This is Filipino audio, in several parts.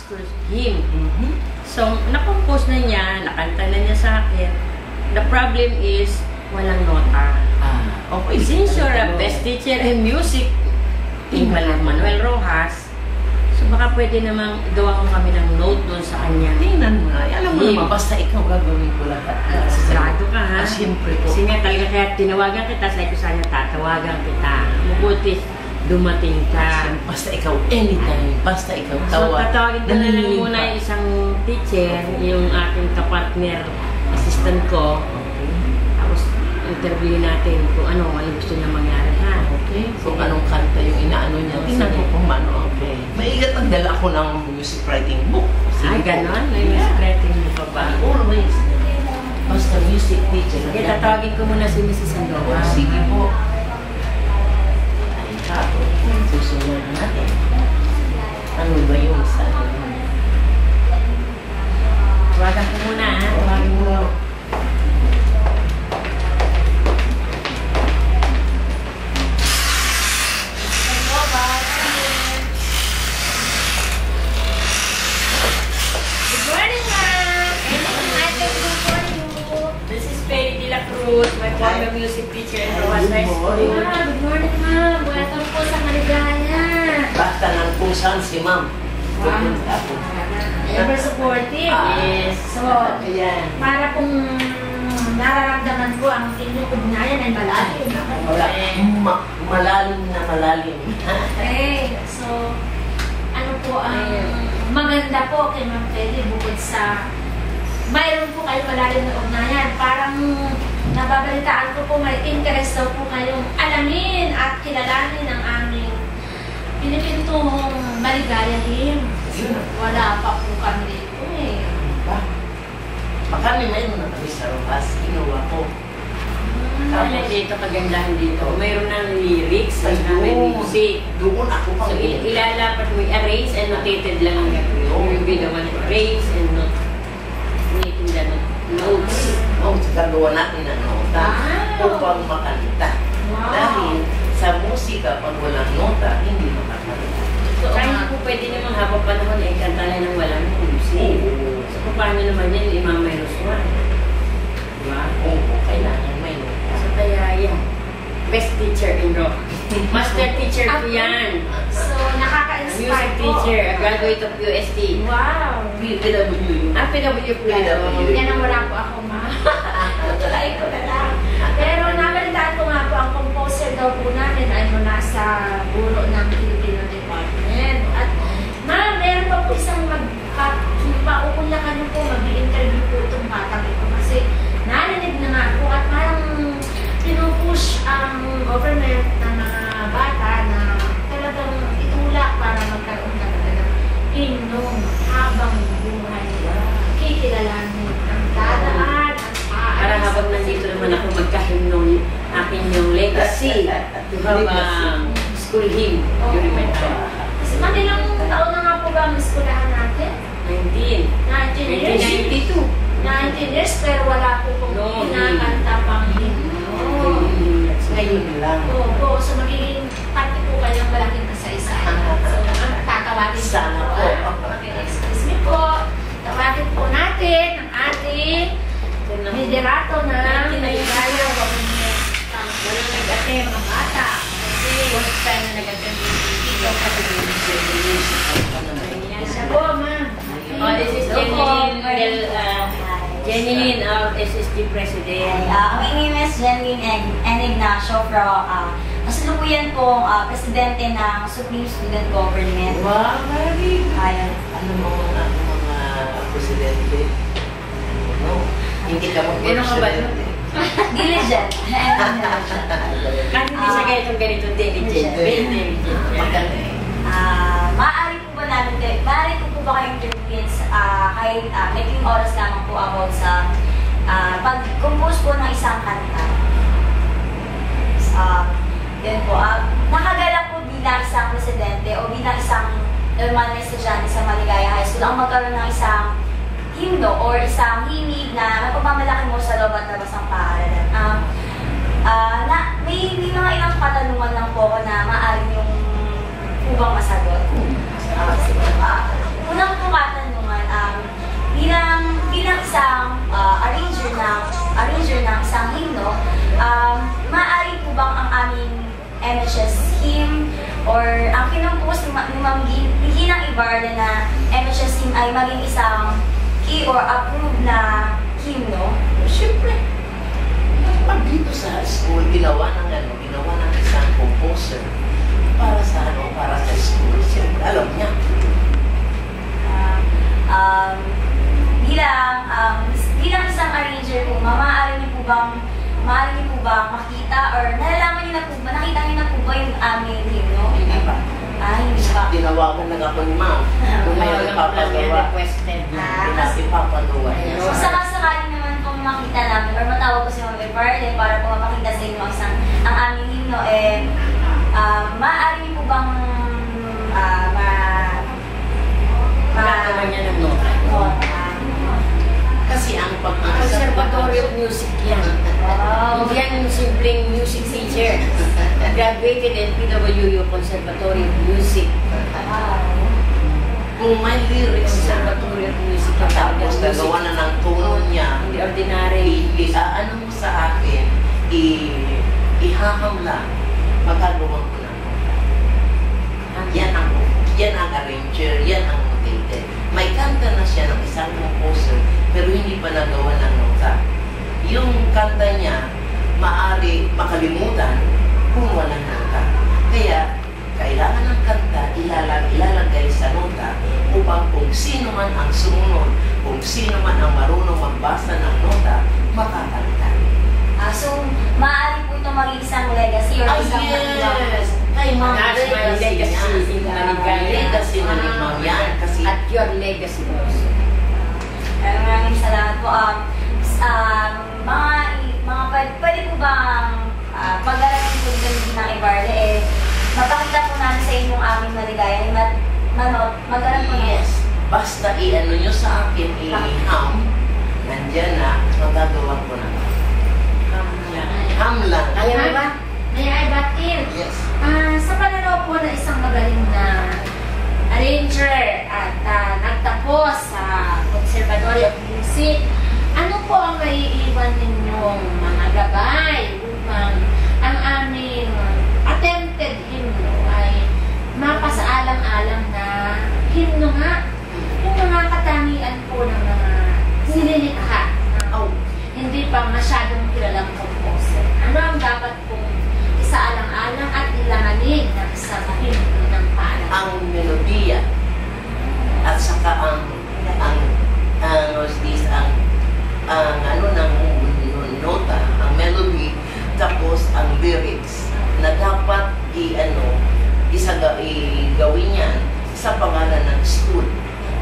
school hymn. So, na-compose na niya, nakanta na niya sa akin. The problem is, walang nota. Okay. Since you're a best teacher in music, Manuel Rojas, so baka pwede namang gawa mo kami ng note doon sa kanya. Tingnan mo na. Alam mo naman, basta ikaw gagawin ko lahat. Sigurado ka, ha? Siyempre po. Kasi nga talaga kaya tinawagan kita, sabi ko sana tatawagan kita. Mabuti, dumating ka. Basta ikaw, anytime. Basta ikaw, So, tawa. tatawagin ko na lang muna yung isang teacher, yung aking kapartner, assistant ko. Tapos, interview natin kung ano gusto niya mangyari, ha? Okay. Kung anong kanta yung inaano niya. Tingnan ko kung paano. Okay. Maigat ang dala ako ng music writing book. Ay, ganon? May music writing mo pa ba? Always. Basta music teacher. Okay, tatawagin ko muna si Mrs. Sandoval. Sige po. Ay, kapo. Susunod natin. Ano ba yung sa ano? Tawagan ko muna, ha? Tawagin mo. My former music teacher in Rojas High School. Good morning, ma'am. Welcome po sa Maligaya. Basta lang kung saan si ma'am. Pupunta po. Ever supportive. Yes. So, Ayan. para kung nararamdaman ko ang inyong ugnayan ay malalim. Wala. Malalim na malalim. Okay. So, ano po ang maganda po kay Ma'am Peli bukod sa mayroon po kayo malalim na ugnayan. Parang nababalitaan ko po may interest daw po kayong alamin at kilalanin ang aming pinipintong Maligaya hymn. Wala pa po kami dito eh. Baka mayroon na kami sa Rojas. Inuwa ko. Tapos dito, kagandahan dito. Mayroon ng lyrics, may music. Doon ako pang So, ilalapat mo, arrange and notated lang ang gagawin. You'll be the one to arrange and notating the notes. Gagawa natin ang nota upang makanta. Dahil sa musika, pag walang nota, hindi makakanta. So, kahit po pwede naman habang panahon eh, kanta lang ng walang music. So, paano naman yan, imamayros mo? Diba? Oo, kailangan may nota. So, kaya yan. Best teacher in rock. Master teacher ko yan. So, nakaka-inspire Music po. teacher, a graduate of UST. Wow. PW. PW po yan. Yan ang wala po ako, ma. Tutulay ko na lang. Pero nabalitaan ko nga po, ang composer daw po namin ay mula sa Buro ng Filipino Department. At ma, meron pa po isang pauulakan niyo po, mag-i-interview po itong batang ito. Kasi narinig na nga po at parang pinupush ang government ng mga bata na talagang itulak para magkaroon talaga ng himnong habang buhay. Kikilalanin ang dadaan, ang paalis. Para habang nandito naman ako magkahimnong akin yung legacy. School hymn during my time. Kasi manilang taon na nga po ba ang eskulahan natin? 19 years? 1992. 19 years pero wala po pong kinakanta pang himno. Ngayon lang. Oo, so magiging parte po kayo ng malaking kasaysayan. So, tatawagin Sana po. Okay, excuse me po. Tawagin po natin ang ating liderato ng Maligaya Government. Walang nag-attend. Mga bata. First time na nag-attend dito kasi Isa po, ma'am. oh, this is Jeneline of SSG President. My name is Jeneline Ignacio from kasalukuyan pong presidente ng Supreme Student Government. Wow, very good. Ayun. Ano mga presidente? Ano? Hindi ka Gano'n ka ba? Diligent. Kasi hindi siya ganitong diligent. Very diligent. Magaling. Maaari po ba namin kayo, maaari po ba kayong interviewin kahit making oras lamang po about sa pag-compose po ng isang kanta. Yun po. Nakagalak po bilang isang presidente o bilang isang normal na estudyante sa Maligaya High School ang magkaroon ng isang himno or isang himig na mapagmamalaki mo sa loob at labas ng paaralan. May mga ilang katanungan lang po ako na maaari yung ubang masagot. Unang po hymn or ang kinumpos ni Ma'am Ginang Ibarra na MHS hymn ay maging isang key or approved na hymno? Siyempre, pag dito sa school, ginawa ng isang composer para sa school. Siyempre, alam niya. Bilang isang arranger po, maaari niyo po bang makita or nalalaman niyo na po ba, nakita niyo na po ba yung aming hymno? Hindi pa. Hindi pa. Tinawagan na ako ni Ma'am. Kung may ipapagawa. Ipapagawa niya. So, sakasakali naman kung makita namin or matawag ko si Ma'am Evarle para po mapakita sa inyo ang aming hymno, maaari niyo po bang Magagawa niya ng nota. Kasi ang Conservatory of Music yan. Hindi yan yung simpleng music teacher. Graduated in PWU Conservatory of Music. kung may lyrics na, Conservatory of Music. tapos nagawa na ng tono niya, Hindi ordinary. ano mo sa akin, ihahamla, magagawa ko na. Yan ang arranger, yan ang notated. May kanta na siya ng isang composer, pero hindi pa nagawa ng nota. Yung kanta niya, maaari makalimutan kung walang nota. Kaya, kailangan ng kanta ilalagay sa nota upang kung sino man ang sumunod, kung sino man ang marunong magbasa ng nota, makakanta. So, maaari po ito maging isang legacy or isang yes! Ay, mga That's my legacy in Maligaya. Legacy na limang yan. Kasi, At your legacy also. Maraming salamat po. Pwede po bang pag-aralan po ng Ibarra, mapakita po namin sa inyong aming Maligaya, mag-aralan po namin. yes. Basta i-ano nyo sa akin, i-ham, nandyan na, magagawa ko na. Ham lang. Kaya mo ba? May I butt in? Yes. Sa pananaw po na isang magaling na arranger at nagtapos sa Conservatory of Music, ano po ang maiiwan ninyong mga gabay upang ang aming attempted hymno ay mapasaalang-alang na hymno nga, yung mga katangian po ng mga sinilikha na hindi pa masyadong kilalang composer. Ano ang dapat pong isaalang-alang at ilamanin ng isang hymno ng paalam? Ang melodiya at saka ang nota, ang melody, tapos ang lyrics na dapat gawin yan sa pangalan ng school.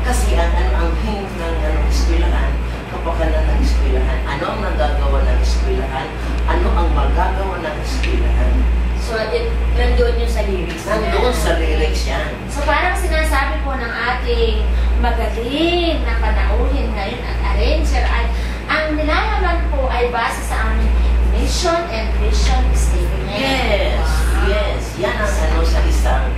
Kasi ang hymn ng eskwelahan, kapakanan ng eskwelahan, ano ang nagagawa ng eskwelahan, ano ang magagawa ng eskwelahan. So, nandoon yun sa lyrics. Nandoon sa lyrics yan. So parang sinasabi po ng ating magaling na panauhin ngayon at arranger ay ang nilalaman po ay base sa aming mission and vision statement. Yes, yes. Yan ang sa isang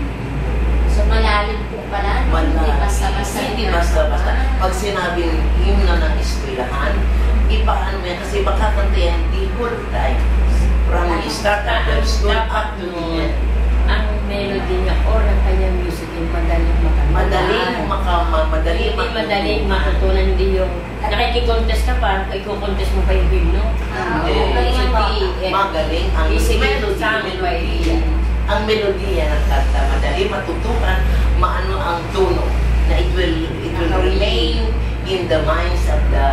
So malalim po pala, no? Hindi basta-basta. Hindi basta-basta. Pag sinabing hymno ng eskwelahan, ipaano mo yan kasi makakanta yan the whole time. From the start of the school up to the end. Ang melody niya or ang kanyang music yung madaling makakanta. Madaling matutunan. Hindi yung nakikikontest ka pa, iko-contest mo pa yung hymno. Magaling ang melody. Ang melodiya ng kanta, madali matutukan, maano ang tono na it will remain in the minds of the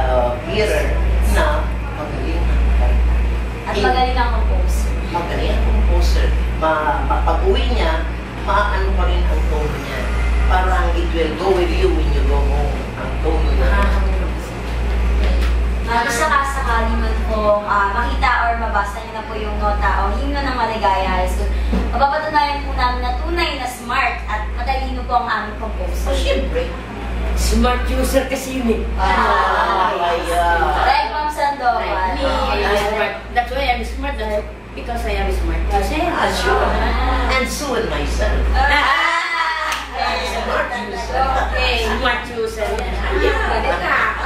hearer na magaling ang kanta. At magaling ang composer. Magaling ang composer. Pag-uwi niya, maano pa rin ang tono niya. Parang it will go with you when you go home. Ang tono na. Sakasakali man po makita or mabasa niyo na po yung nota o hymno ng Maligaya High School, mapapatunayan po namin na tunay na smart at matalino po ang aming So, composer. syempre. Smart user kasi yun eh. Right, Ma'am Sandoval. Me, I'm smart. That's why I'm smart. Because I am smart. Kasi, Sure. And soon myself. Smart user. Okay, smart user.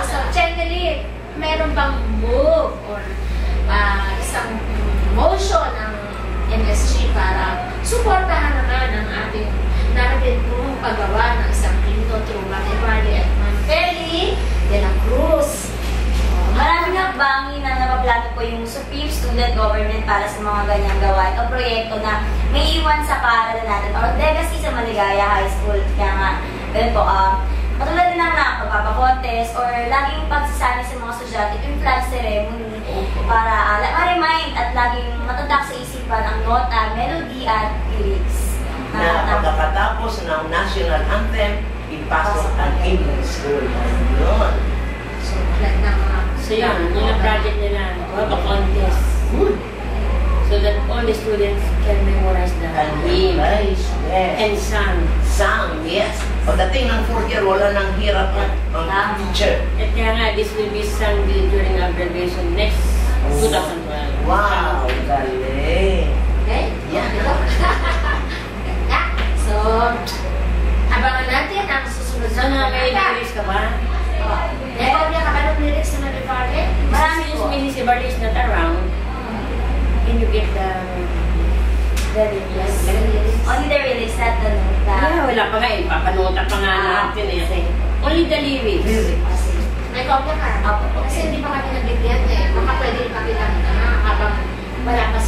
So, generally, meron bang move or isang motion ng MSG para suportahan naman ang ating natin pong paggawa ng isang himno through Mate Valley at Ma'am Feli de la Cruz. Maraming hakbangin na napaplano po yung Supreme Student Government para sa mga ganyang gawain o proyekto na may iwan sa paaralan natin or legacy sa Maligaya High School. Kaya nga, ganun po, matulad din ng pagpapakontest or laging pagsasali sa mga estudyante yung flag ceremony para ma-remind at laging matatak sa isipan ang nota, melody at lyrics. Na pagkatapos ng national anthem, ipasok ang English school. Yun. So, magandang So yun ang project nila, contest. Good. So that all the students can memorize the hymn Yes. and song. Sang, yes. Pagdating ng 4th year, wala nang hirap ang teacher. At kaya nga, this will be sung during our graduation next 2012. Wow, galing. Okay? Yan. Ganda. So, abangan natin ang susunod So na na may lyrics ka ba? Meron niya kakalong lyrics na Mate Valley? Marami po. Since si Barley is not around, can you get the lyrics? Only the lyrics, not the note. Yeah, wala pa nga eh. Papanota pa nga natin eh. Only the lyrics. May kopya ka? Opo. Kasi hindi pa kami nabigyan eh. Baka pwede ipakita na habang wala pa